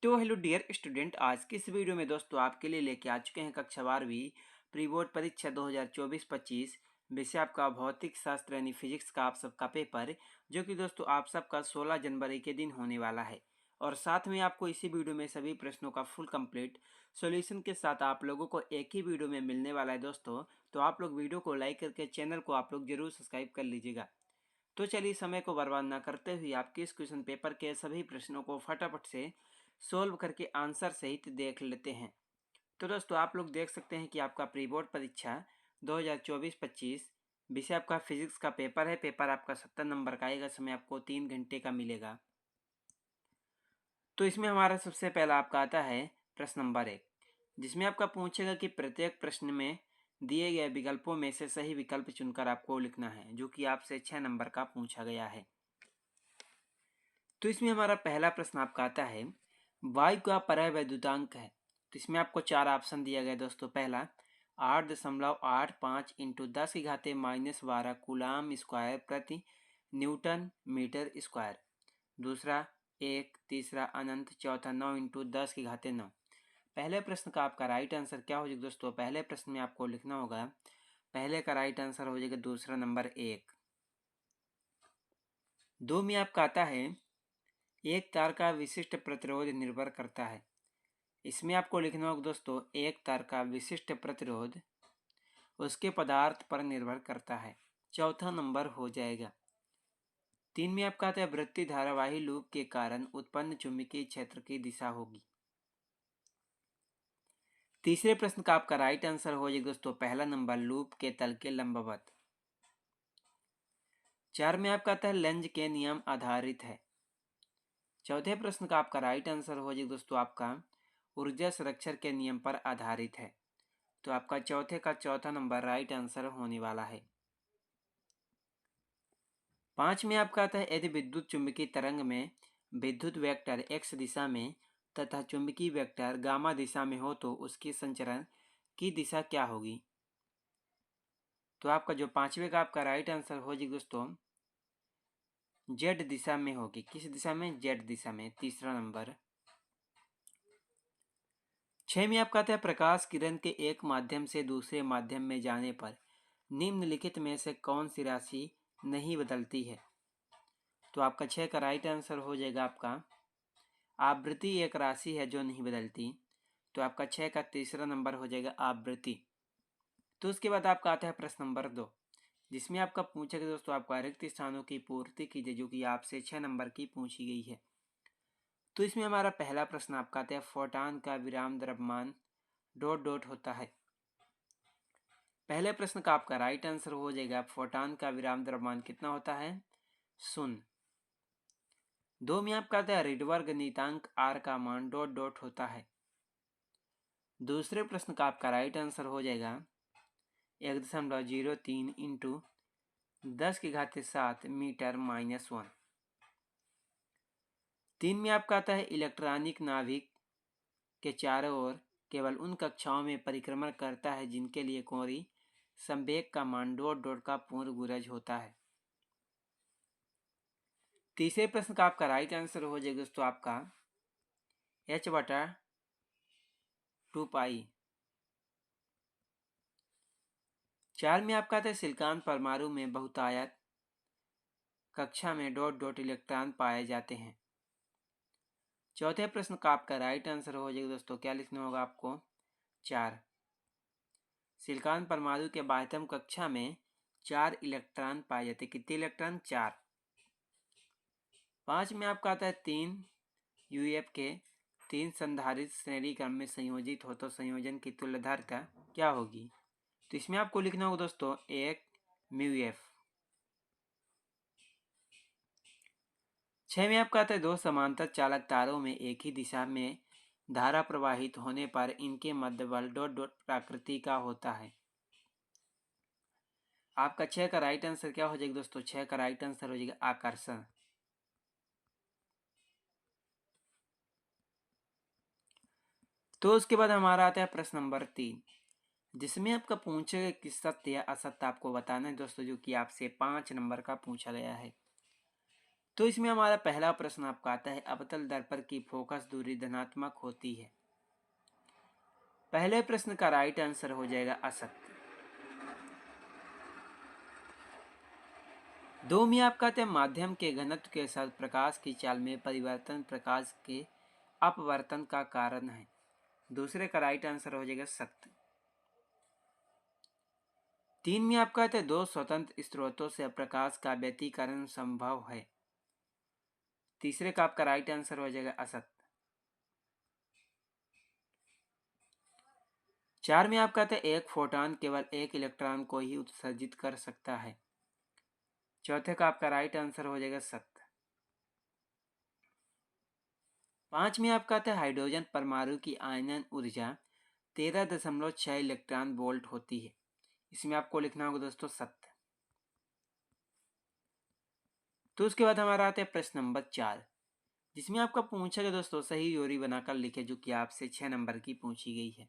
तो hello dear student, आज की इस वीडियो में दोस्तों आपके लिए लेके आ चुके हैं कक्षा 12वीं प्री बोर्ड परीक्षा 2024-25 विषय आपका भौतिक शास्त्र यानी फिजिक्स का आप सबका पेपर, जो कि दोस्तों आप सबका 16 जनवरी के दिन होने वाला है। और साथ में आपको इसी वीडियो में सभी प्रश्नों का फुल कंप्लीट सॉल्यूशन के साथ आप लोगों को एक ही वीडियो में मिलने वाला है दोस्तों। तो आप लोग वीडियो को लाइक करके चैनल को आप लोग जरूर सब्सक्राइब कर लीजिएगा। तो चलिए समय को बर्बाद ना करते हुए आपके इस क्वेश्चन पेपर के सभी प्रश्नों को फटाफट से सोल्व करके आंसर सहित देख लेते हैं। तो दोस्तों आप लोग देख सकते हैं कि आपका प्री बोर्ड परीक्षा 2024-25 विषय आपका फिजिक्स का पेपर है। पेपर आपका 70 नंबर का आएगा। समय आपको 3 घंटे का मिलेगा। तो इसमें हमारा सबसे पहला आपका आता है प्रश्न नंबर 1, जिसमें आपका पूछेगा कि प्रत्येक प्रश्न में दिए गए विकल्पों में से सही विकल्प चुनकर आपको लिखना है, जो कि आपसे 6 नंबर का पूछा गया है। तो इसमें हमारा पहला प्रश्न आपका आता है, वायु का परावैद्युतांक है। तो इसमें आपको 4 ऑप्शन दिया गया दोस्तों। पहला 8.85 इंटू 10⁻⁻12 कूलाम स्क्वायर प्रति न्यूटन मीटर स्क्वायर। दूसरा 1, तीसरा अनंत, चौथा 9 इंटू 10⁻9। पहले प्रश्न का आपका राइट आंसर क्या हो जाएगा दोस्तों? पहले प्रश्न में आपको लिखना होगा, पहले का राइट आंसर हो जाएगा दूसरा नंबर 1। 2 में आपका आता है, एक तार का विशिष्ट प्रतिरोध निर्भर करता है। इसमें आपको लिखना होगा दोस्तों, एक तार का विशिष्ट प्रतिरोध उसके पदार्थ पर निर्भर करता है। चौथा नंबर हो जाएगा। 3 में आपका आता है, वृत्तीय धारावाही लूप के कारण उत्पन्न चुंबकीय क्षेत्र की दिशा होगी। तीसरे प्रश्न का आपका राइट आंसर हो जाएगा दोस्तों पहला नंबर, लूप के तल के लंबवत। 4 में आपका आता है, लेंज के नियम आधारित है। चौथे प्रश्न का आपका राइट आंसर हो जाएगा दोस्तों आपका ऊर्जा संरक्षण के नियम पर आधारित है। तो आपका चौथे का चौथा नंबर राइट आंसर होने वाला है। 5 में आपका आता है, यदि विद्युत चुंबकीय तरंग में विद्युत वेक्टर एक्स दिशा में तथा चुंबकीय वेक्टर गामा दिशा में हो तो उसकी संचरण की दिशा क्या होगी? तो आपका जो 5वें का आपका राइट आंसर हो जाएगा दोस्तों जेड दिशा में होगी। किस दिशा में? जेड दिशा में। तीसरा नंबर। 6 में आपका आता है, प्रकाश किरण के एक माध्यम से दूसरे माध्यम में जाने पर निम्नलिखित में से कौन सी राशि नहीं बदलती है? तो आपका 6 का राइट आंसर हो जाएगा आपका आवृत्ति एक राशि है जो नहीं बदलती। तो आपका 6 का तीसरा नंबर हो जाएगा आवृत्ति। तो उसके बाद आपका आता है प्रश्न नंबर 2, जिसमें आपका पूछेगा दोस्तों आपका रिक्त स्थानों की पूर्ति कीजिए, जो कि आपसे 6 नंबर की पूछी गई है। तो इसमें हमारा पहला प्रश्न आपका आता है, फोटॉन का विराम द्रव्यमान ... होता है। पहले प्रश्न का आपका राइट आंसर हो जाएगा, फोटॉन का विराम द्रव्यमान कितना होता है? 0। 2 में आपका आता है, रिडवर्ग नीतांक R का मान ... होता है। दूसरे प्रश्न का आपका राइट आंसर हो जाएगा 1.03 इंटू 10⁻7 मीटर -1। 3 में आपका आता है, इलेक्ट्रॉनिक नाभिक के चारों ओर केवल उन कक्षाओं में परिक्रमण करता है जिनके लिए कोणीय संवेग का मान ... का पूर्ण गुणज होता है। तीसरे प्रश्न का आपका राइट आंसर हो जाएगा दोस्तों आपका h/2π। 4 में आपका आता है, सिलिकॉन परमाणु में बहुतायत कक्षा में ... इलेक्ट्रॉन पाए जाते हैं। चौथे प्रश्न का आपका राइट आंसर हो जाएगा दोस्तों, क्या लिखना होगा आपको? 4। सिलिकॉन परमाणु के बाह्यतम कक्षा में 4 इलेक्ट्रॉन पाए जाते। कितने इलेक्ट्रॉन? 4। 5 में आपका आता है, 3 यूएफ के 3 संधारित्र श्रेणी क्रम में संयोजित हो तो संयोजन की तुल्यधारिता क्या होगी? तो इसमें आपको लिखना होगा दोस्तों 1 म्यूएफ। 6 में आपका आता है, 2 समांतर चालक तारों में एक ही दिशा में धारा प्रवाहित होने पर इनके मध्य बल ... प्रकृति का होता है। आपका 6 का राइट आंसर क्या हो जाएगा दोस्तों? 6 का राइट आंसर हो जाएगा आकर्षण। तो उसके बाद हमारा आता है प्रश्न नंबर 3, जिसमें आपका पूछेगा कि सत्य या असत्य आपको बताना है दोस्तों, जो कि आपसे 5 नंबर का पूछा गया है। तो इसमें हमारा पहला प्रश्न आपका आता है, अवतल दर्पण की फोकस दूरी धनात्मक होती है। पहले प्रश्न का राइट आंसर हो जाएगा असत्य। 2 में आपका आता है, माध्यम के घनत्व के साथ प्रकाश की चाल में परिवर्तन प्रकाश के अपवर्तन का कारण है। दूसरे का राइट आंसर हो जाएगा सत्य। 3 में आपका आता है, 2 स्वतंत्र स्रोतों से प्रकाश का व्यतिकरण संभव है। तीसरे का आपका राइट आंसर हो जाएगा असत्य। 4 में आपका आता है, एक फोटॉन केवल एक इलेक्ट्रॉन को ही उत्सर्जित कर सकता है। चौथे का आपका राइट आंसर हो जाएगा सत्य। 5 में आपका आता है, हाइड्रोजन परमाणु की आयनन ऊर्जा 13.6 इलेक्ट्रॉन वोल्ट होती है। इसमें आपको लिखना होगा दोस्तों सत्य। तो उसके बाद हमारा आता है प्रश्न नंबर 4, जिसमें आपका पूछा गया दोस्तों सही जोड़ी बनाकर लिखे, जो कि आपसे 6 नंबर की पूछी गई है।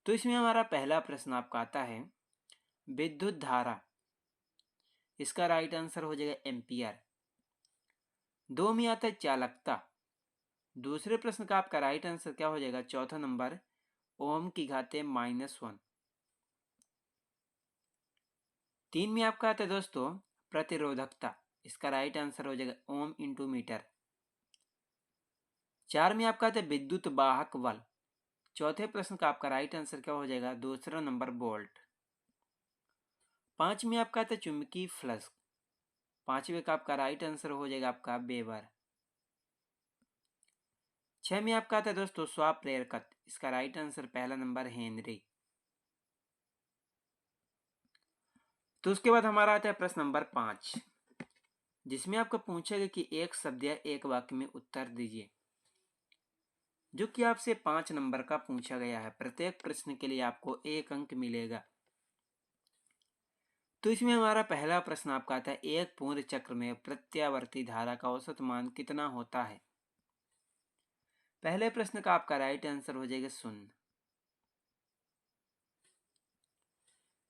तो इसमें हमारा पहला प्रश्न आपका आता है, विद्युत धारा, इसका राइट आंसर हो जाएगा एम्पियर। 2 में आता है चालकता। दूसरे प्रश्न का आपका राइट आंसर क्या हो जाएगा, चौथा नंबर ओम की घाते -1। 3 में आपका आता है दोस्तों प्रतिरोधकता, इसका राइट आंसर हो जाएगा ओम इंटू मीटर। 4 में आपका आता है विद्युत वाहक बल। चौथे प्रश्न का आपका राइट आंसर क्या हो जाएगा, दूसरा नंबर वोल्ट। 5 में आपका आता है चुंबकीय फ्लक्स। पांचवे का आपका राइट आंसर हो जाएगा आपका वेबर। 6 में आपका आता है दोस्तों स्वाप्रेरकत्व, इसका राइट आंसर पहला नंबर हेनरी। तो उसके बाद हमारा आता है प्रश्न नंबर 5, जिसमें आपको पूछेगा कि एक शब्द या एक वाक्य में उत्तर दीजिए, जो कि आपसे 5 नंबर का पूछा गया है। प्रत्येक प्रश्न के लिए आपको 1 अंक मिलेगा। तो इसमें हमारा पहला प्रश्न आपका आता है, एक पूर्ण चक्र में प्रत्यावर्ती धारा का औसत मान कितना होता है। पहले प्रश्न का आपका राइट आंसर हो जाएगा 0।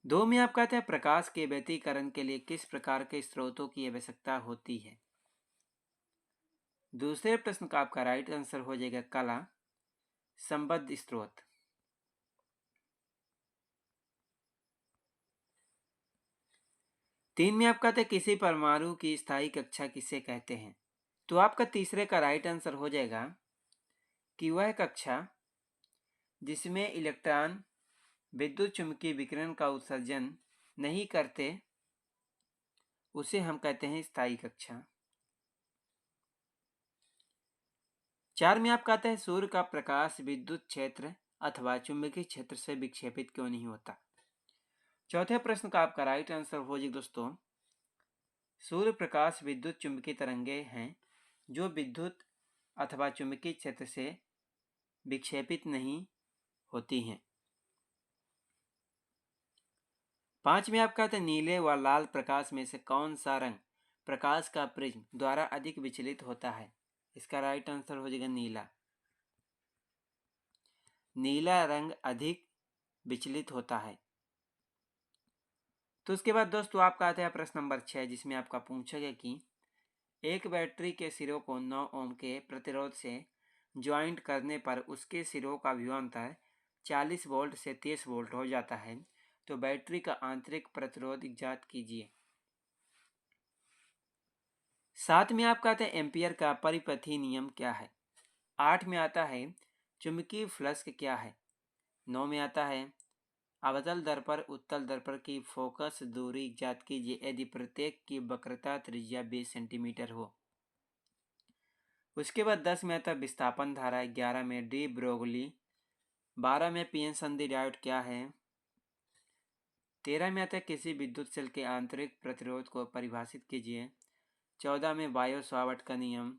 2 में आपका आता है, प्रकाश के व्यतिकरण के लिए किस प्रकार के स्रोतों की आवश्यकता होती है। दूसरे प्रश्न का आपका राइट आंसर हो जाएगा कला संबद्ध स्रोत। 3 में आपका आता है, किसी परमाणु की स्थायी कक्षा किसे कहते हैं। तो आपका तीसरे का राइट आंसर हो जाएगा कि वह कक्षा जिसमें इलेक्ट्रॉन विद्युत चुंबकीय विकिरण का उत्सर्जन नहीं करते, उसे हम कहते हैं स्थायी कक्षा। 4 में आपका आता है, सूर्य का प्रकाश विद्युत क्षेत्र अथवा चुंबकीय क्षेत्र से विक्षेपित क्यों नहीं होता। चौथे प्रश्न का आपका राइट आंसर हो जाएगा दोस्तों, सूर्य प्रकाश विद्युत चुंबकीय तरंगे हैं जो विद्युत अथवा चुंबकीय क्षेत्र से विक्षेपित नहीं होती हैं। 5 में आपका आता है, नीले व लाल प्रकाश में से कौन सा रंग प्रकाश का प्रिज्म द्वारा अधिक विचलित होता है। इसका राइट आंसर हो जाएगा नीला। नीला रंग अधिक विचलित होता है। तो उसके बाद दोस्तों आपका आता है प्रश्न नंबर 6, जिसमें आपका पूछेगा कि एक बैटरी के सिरों को 9 ओम के प्रतिरोध से ज्वाइंट करने पर उसके सिरों का विभवांतर 40 वोल्ट से 30 वोल्ट हो जाता है, तो बैटरी का आंतरिक प्रतिरोध ज्ञात कीजिए। 7 में आपका आता है, एम्पियर का परिपथी नियम क्या है। 8 में आता है, चुंबकीय फ्लक्स क्या है। 9 में आता है, अवतल दर्पण उत्तल दर्पण की फोकस दूरी ज्ञात कीजिए यदि प्रत्येक की वक्रता त्रिज्या 20 सेंटीमीटर हो। उसके बाद 10 में आता है, विस्थापन धारा। 11 में डी ब्रोगली। 12 में पीएन संधि डायोड क्या है। 13 में आता है, किसी विद्युत सेल के आंतरिक प्रतिरोध को परिभाषित कीजिए। 14 में बायो सावर्ट का नियम।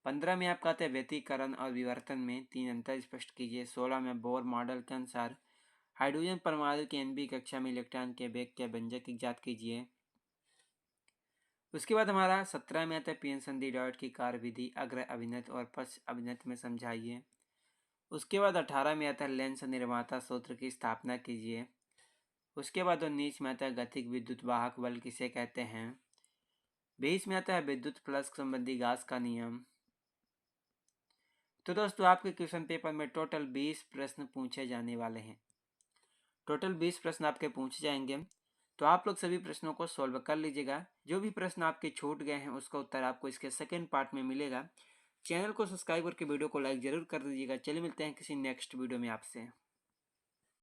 15 में आपका आता है, व्यतिकरण और विवर्तन में 3 अंतर स्पष्ट कीजिए। 16 में बोर मॉडल के अनुसार हाइड्रोजन परमाणु की NB कक्षा में इलेक्ट्रॉन के वेग के व्यंजक ज्ञात कीजिए। उसके बाद हमारा 17 में आता है, पीएन संधि डायोड की कार्य विधि अग्र अभिनत और पश्च अभिनत में समझाइए। उसके बाद 18 में आता है, लेंस निर्माता सूत्र की स्थापना कीजिए। उसके बाद 19 में आता है, गतिक विद्युत वाहक बल किसे कहते हैं। 20 में आता है विद्युत फ्लक्स संबंधी गास का नियम। तो दोस्तों आपके क्वेश्चन पेपर में टोटल 20 प्रश्न पूछे जाने वाले हैं। टोटल 20 प्रश्न आपके पूछे जाएंगे, तो आप लोग सभी प्रश्नों को सॉल्व कर लीजिएगा। जो भी प्रश्न आपके छूट गए हैं उसका उत्तर आपको इसके सेकंड पार्ट में मिलेगा। चैनल को सब्सक्राइब करके वीडियो को लाइक जरूर कर दीजिएगा। चलिए मिलते हैं किसी नेक्स्ट वीडियो में आपसे।